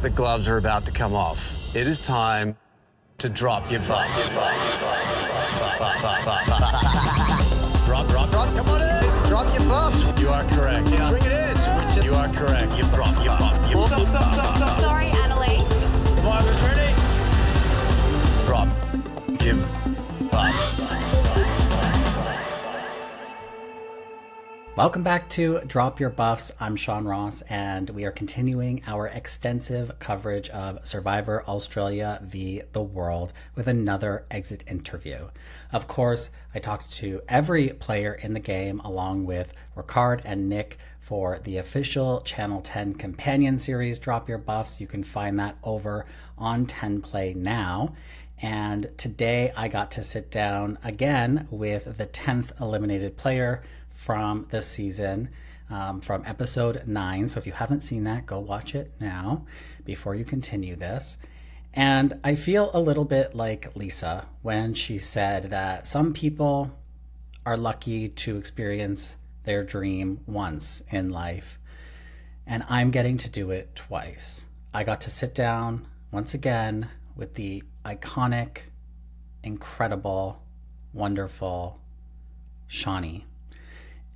The gloves are about to come off. It is time to drop your buffs. Drop, come on in. Drop your buffs. You are correct. Yeah. Bring it in. Switch it. You are correct. You drop your buff. Sorry, Annalise. Survivors ready? Drop your buffs. Welcome back to Drop Your Buffs. I'm Sean Ross, and we are continuing our extensive coverage of Survivor Australia v. The World with another exit interview. Of course, I talked to every player in the game along with Ricard and Nick for the official Channel 10 companion series, Drop Your Buffs. You can find that over on 10 Play now. And today I got to sit down again with the 10th eliminated player from the season, from episode 9. So if you haven't seen that, go watch it now before you continue this. And I feel a little bit like Lisa when she said that some people are lucky to experience their dream once in life. And I'm getting to do it twice. I got to sit down once again with the iconic, incredible, wonderful Shani.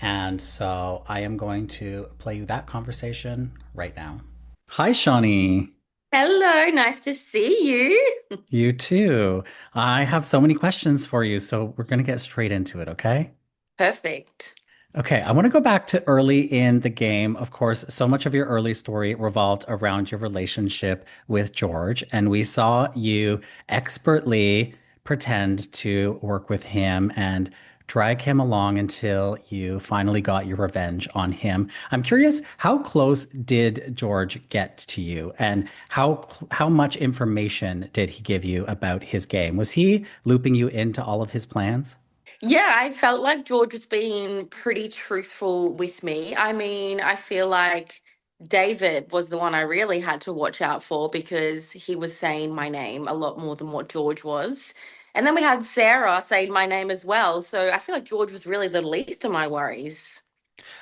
And so I am going to play you that conversation right now. Hi, Shani. Hello, nice to see you. You too. I have so many questions for you, so we're going to get straight into it, okay? Perfect. Okay, I want to go back to early in the game. Of course, so much of your early story revolved around your relationship with George, and we saw you expertly pretend to work with him and drag him along until you finally got your revenge on him. I'm curious, how close did George get to you, and how much information did he give you about his game? Was he looping you into all of his plans? Yeah, I felt like George was being pretty truthful with me. I mean, I feel like David was the one I really had to watch out for because he was saying my name a lot more than what George was. And then we had Sarah saying my name as well. So I feel like George was really the least of my worries.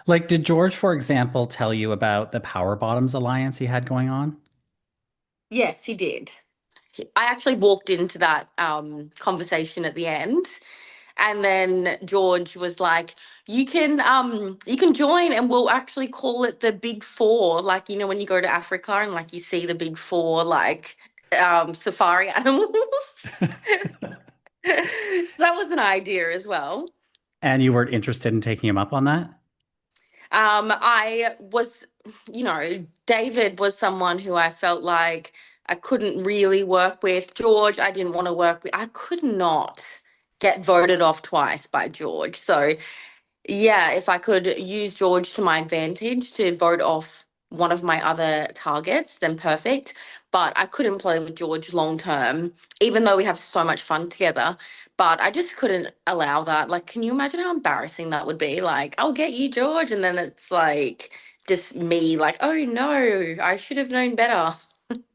Like, did George, for example, tell you about the Power Bottoms alliance he had going on? Yes, he did. I actually walked into that conversation at the end. And then George was like, you can join and we'll actually call it the Big Four. Like, you know, when you go to Africa and like you see the Big Four, like safari animals. So that was an idea as well. And you weren't interested in taking him up on that? I was, you know, David was someone who I felt like I couldn't really work with. George, I didn't want to work with. I could not get voted off twice by George. So, yeah, if I could use George to my advantage to vote off one of my other targets, then perfect. But I couldn't play with George long term, even though we have so much fun together. But I just couldn't allow that. Like, can you imagine how embarrassing that would be? Like, I'll get you, George. And then it's like just me, like, oh no, I should have known better.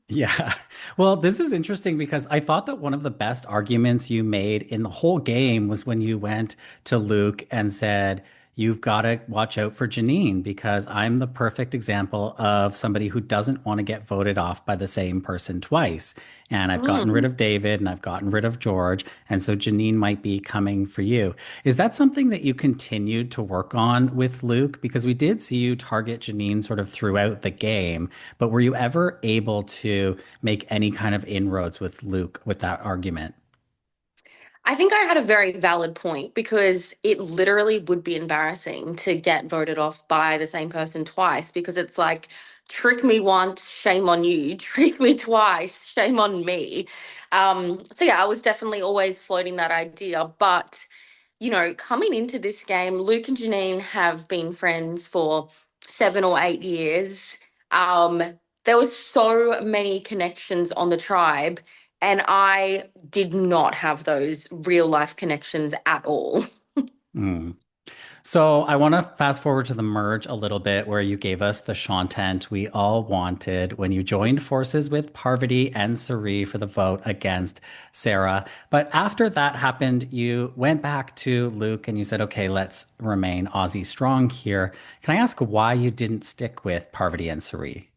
Yeah. Well, this is interesting because I thought that one of the best arguments you made in the whole game was when you went to Luke and said, you've got to watch out for Janine because I'm the perfect example of somebody who doesn't want to get voted off by the same person twice. And I've gotten rid of David and I've gotten rid of George. And so Janine might be coming for you. Is that something that you continued to work on with Luke? Because we did see you target Janine sort of throughout the game, but were you ever able to make any kind of inroads with Luke with that argument? I think I had a very valid point because it literally would be embarrassing to get voted off by the same person twice because it's like, trick me once, shame on you, trick me twice, shame on me. So, yeah, I was definitely always floating that idea. But, you know, coming into this game, Luke and Janine have been friends for 7 or 8 years. Um, there were so many connections on the tribe and I did not have those real life connections at all. Mm. So I want to fast forward to the merge a little bit where you gave us the content we all wanted when you joined forces with Parvati and Sari for the vote against Sarah. But after that happened, you went back to Luke and you said, okay, let's remain Aussie strong here. Can I ask why you didn't stick with Parvati and Sari?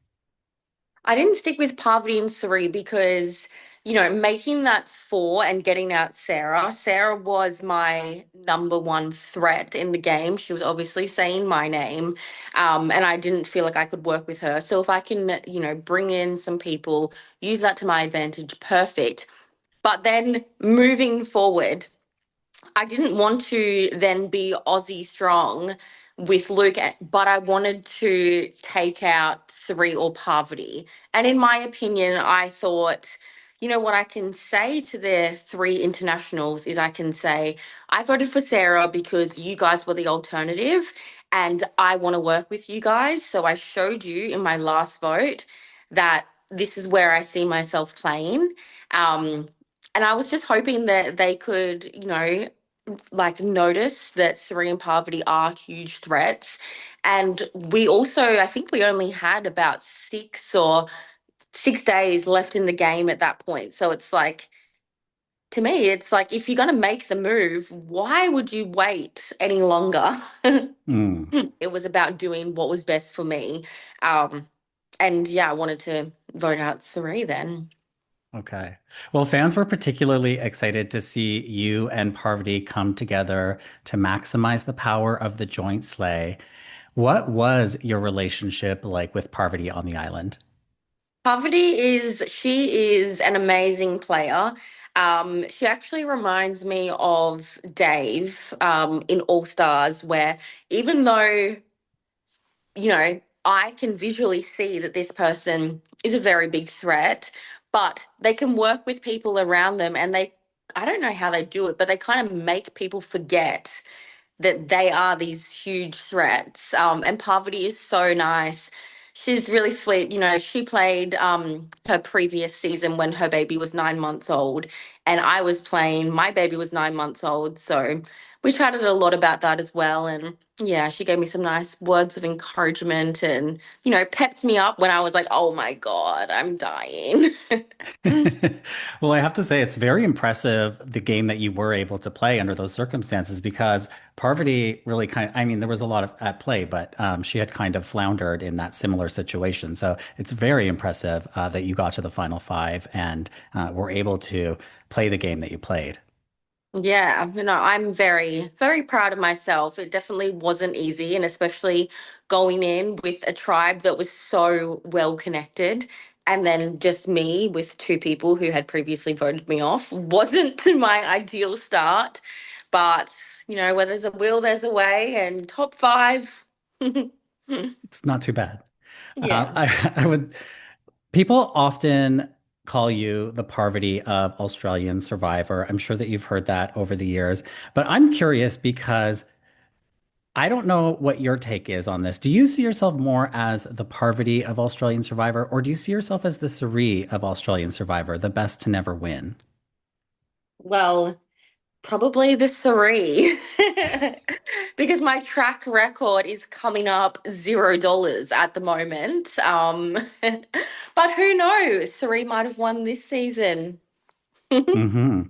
I didn't stick with Parvati and Sari because, making that four and getting out Sarah, Sarah was my number one threat in the game. She was obviously saying my name, and I didn't feel like I could work with her. So if I can, bring in some people, use that to my advantage, perfect. But then moving forward, I didn't want to then be Aussie strong with Luke, but I wanted to take out Sari or Parvati. And in my opinion, I thought, what I can say to the three internationals is I can say, I voted for Sarah because you guys were the alternative and I want to work with you guys. So I showed you in my last vote that this is where I see myself playing. Um, and I was just hoping that they could, like notice that Suri and Parvati are huge threats. And we also, I think we only had about 6 days left in the game at that point. So it's like, to me, it's like if you're going to make the move, why would you wait any longer? Mm. It was about doing what was best for me. Um, and yeah, I wanted to vote out Suri then. Okay. Well, fans were particularly excited to see you and Parvati come together to maximize the power of the joint sleigh. What was your relationship like with Parvati on the island? She is an amazing player. She actually reminds me of Dave in All Stars, where even though, I can visually see that this person is a very big threat, but they can work with people around them and I don't know how they do it, but they kind of make people forget that they are these huge threats. And Parvati is so nice. She's really sweet. She played her previous season when her baby was 9 months old, and I was playing, my baby was 9 months old. So we chatted a lot about that as well. And yeah, she gave me some nice words of encouragement and, pepped me up when I was like, oh my God, I'm dying. Well, I have to say, it's very impressive the game that you were able to play under those circumstances because Parvati really I mean, there was a lot of at play, but she had kind of floundered in that similar situation. So it's very impressive that you got to the final five and were able to play the game that you played. Yeah, I'm very, very proud of myself. It definitely wasn't easy, and especially going in with a tribe that was so well connected, and then just me with two people who had previously voted me off wasn't my ideal start. But, where there's a will, there's a way, and top five. It's not too bad. Yeah. I would. People often call you the Parvati of Australian Survivor. I'm sure that you've heard that over the years, but I'm curious because I don't know what your take is on this. Do you see yourself more as the Parvati of Australian Survivor, or do you see yourself as the Sari of Australian Survivor, the best to never win? Well, probably the three. Because my track record is coming up $0 at the moment. But who knows? Sari might have won this season. Hmm.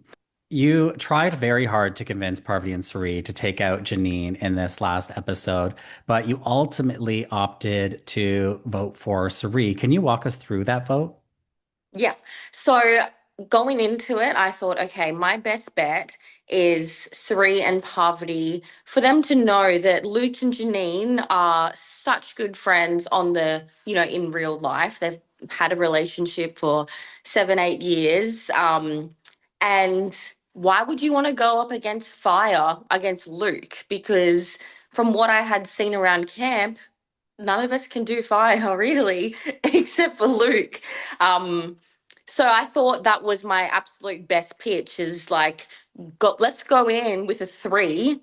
You tried very hard to convince Parvati and Sari to take out Janine in this last episode, but you ultimately opted to vote for Sari. Can you walk us through that vote? Yeah. So going into it, I thought, okay, my best bet is Sri and Parvati for them to know that Luke and Janine are such good friends in real life. They've had a relationship for 7, 8 years. And why would you want to go up against fire against Luke? Because from what I had seen around camp, none of us can do fire really, except for Luke. Um, so I thought that was my absolute best pitch is like, let's go in with a three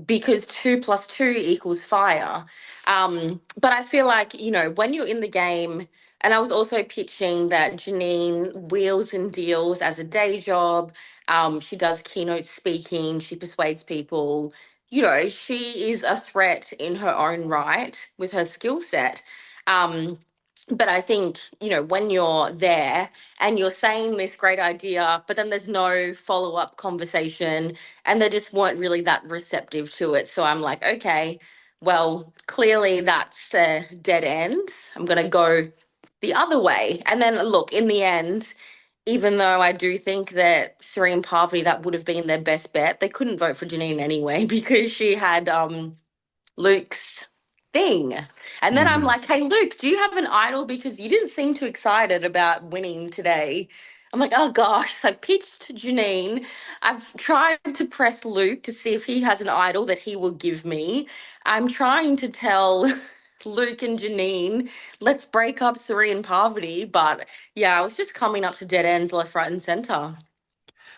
because 2 plus 2 equals fire. But I feel like, when you're in the game, and I was also pitching that Janine wheels and deals as a day job. She does keynote speaking, she persuades people. She is a threat in her own right with her skill set. Um, but I think, when you're there and you're saying this great idea, but then there's no follow up conversation and they just weren't really that receptive to it. So I'm like, okay, well, clearly that's a dead end. I'm going to go the other way. And then look, in the end, even though I do think that Serene Parvati, that would have been their best bet, they couldn't vote for Janine anyway because she had Luke's thing. And then I'm Hmm. like, hey, Luke, do you have an idol? Because you didn't seem too excited about winning today. I'm like, oh gosh, I pitched Janine. I've tried to press Luke to see if he has an idol that he will give me. I'm trying to tell Luke and Janine, let's break up Serene and Parvati. But yeah, I was just coming up to dead ends left, right, and center.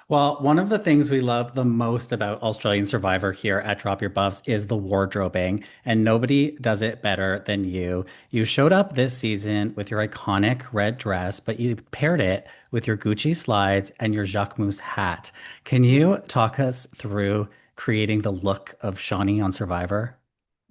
Well, one of the things we love the most about Australian Survivor here at Drop Your Buffs is the wardrobing, and nobody does it better than you. You showed up this season with your iconic red dress, but you paired it with your Gucci slides and your Jacquemus hat. Can you talk us through creating the look of Shawnee on Survivor?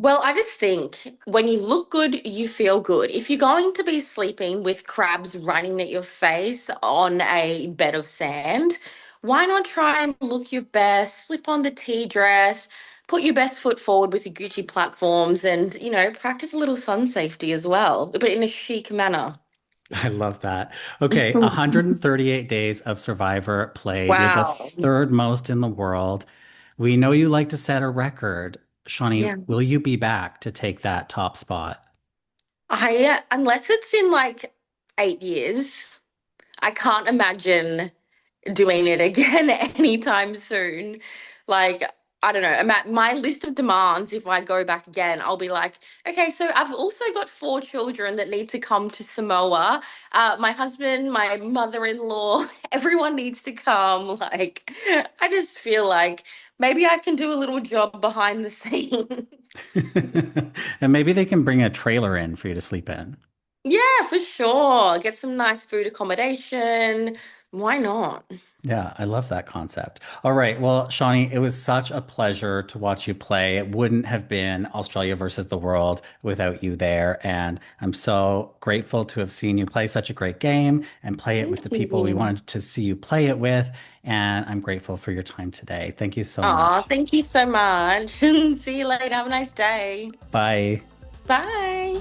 Well, I just think when you look good, you feel good. If you're going to be sleeping with crabs running at your face on a bed of sand, why not try and look your best, slip on the tea dress, put your best foot forward with your Gucci platforms, and, practice a little sun safety as well, but in a chic manner. I love that. Okay, 138 days of Survivor played. You're the Wow. third most in the world. We know you like to set a record. Shawnee, Yeah. will you be back to take that top spot? Unless it's in like 8 years, I can't imagine doing it again anytime soon. Like, I don't know. My list of demands, if I go back again, I'll be like, okay, so I've also got 4 children that need to come to Samoa. My husband, my mother-in-law, everyone needs to come. Like, I just feel like maybe I can do a little job behind the scenes. And maybe they can bring a trailer in for you to sleep in. Yeah, for sure. Get some nice food accommodation. Why not? Yeah, I love that concept. All right. Well, Shawnee, it was such a pleasure to watch you play. It wouldn't have been Australia versus the world without you there. And I'm so grateful to have seen you play such a great game and play it with Thank the people we you. wanted to see you play it with. And I'm grateful for your time today. Thank you so Aw, much. thank you so much. See you later. Have a nice day. Bye. Bye.